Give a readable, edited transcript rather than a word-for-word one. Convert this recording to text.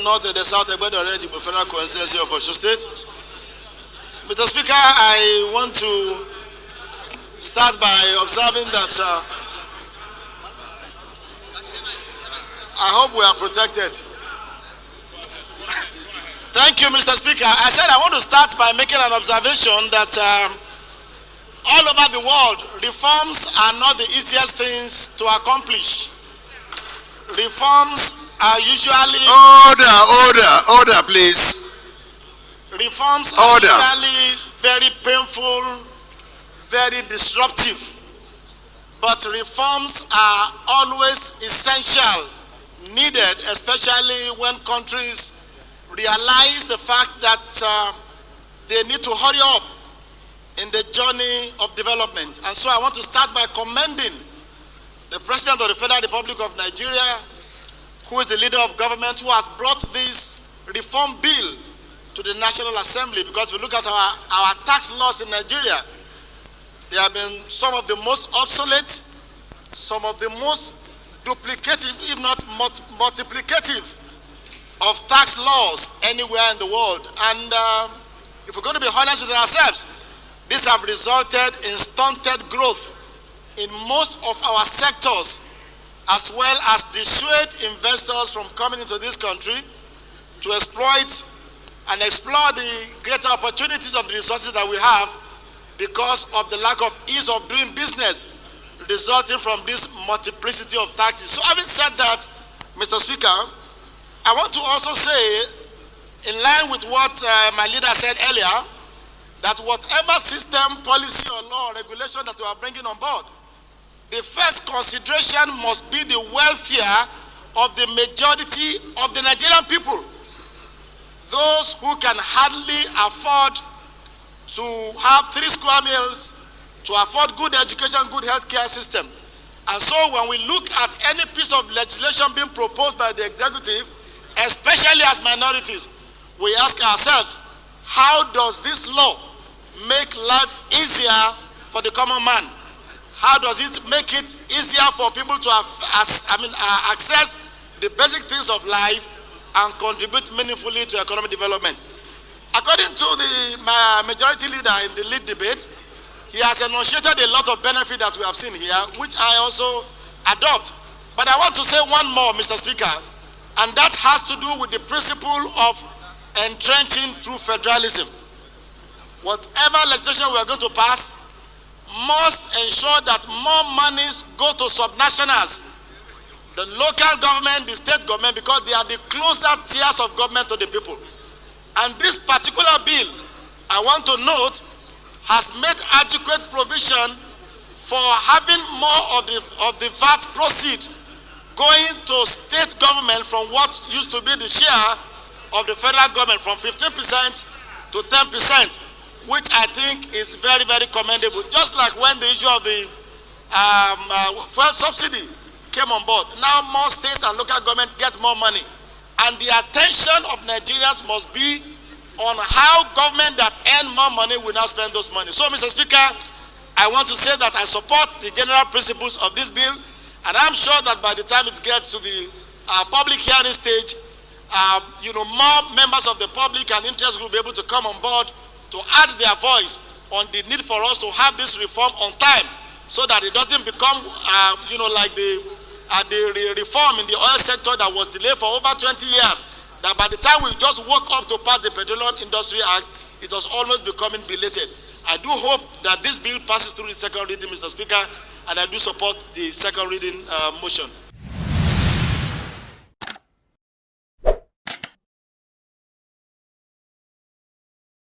North and the South, the Federal Constituency of Osun State. Mr. Speaker, I want to start by observing that I hope we are protected. Thank you, Mr. Speaker. I said I want to start by making an observation that all over the world, reforms are not the easiest things to accomplish. Reforms are usually... Order, please. Reforms are usually very painful, very disruptive. But reforms are always essential, needed, especially when countries realize the fact that they need to hurry up in the journey of development. And so I want to start by commending the President of the Federal Republic of Nigeria, who is the leader of government, who has brought this reform bill to the National Assembly. Because if we look at our tax laws in Nigeria, they have been some of the most obsolete, some of the most duplicative, if not multiplicative, of tax laws anywhere in the world. And if we're going to be honest with ourselves, these have resulted in stunted growth in most of our sectors, as well as dissuade investors from coming into this country to exploit and explore the greater opportunities of the resources that we have because of the lack of ease of doing business resulting from this multiplicity of taxes. So having said that, Mr. Speaker, I want to also say, in line with what my leader said earlier, that whatever system, policy, or law or regulation that we are bringing on board, the first consideration must be the welfare of the majority of the Nigerian people. Those who can hardly afford to have 3 square meals, to afford good education, good healthcare system. And so when we look at any piece of legislation being proposed by the executive, especially as minorities, we ask ourselves, how does this law make life easier for the common man? How does it make it easier for people to access the basic things of life and contribute meaningfully to economic development? According to my majority leader in the lead debate, he has enunciated a lot of benefit that we have seen here, which I also adopt. But I want to say one more, Mr. Speaker, and that has to do with the principle of entrenching true federalism. Whatever legislation we are going to pass must ensure that more monies go to subnationals, the local government, the state government, because they are the closer tiers of government to the people. And this particular bill, I want to note, has made adequate provision for having more of the VAT proceed going to state government from what used to be the share of the federal government, from 15% to 10%, which I think is very, very commendable. Just like when the issue of the fuel subsidy came on board, now more state and local government get more money. And the attention of Nigerians must be on how government that earn more money will now spend those money. So, Mr. Speaker, I want to say that I support the general principles of this bill, and I'm sure that by the time it gets to the public hearing stage, more members of the public and interest will be able to come on board to add their voice on the need for us to have this reform on time, so that it doesn't become, like the reform in the oil sector that was delayed for over 20 years. That by the time we just woke up to pass the Petroleum Industry Act, it was almost becoming belated. I do hope that this bill passes through the second reading, Mr. Speaker, and I do support the second reading motion.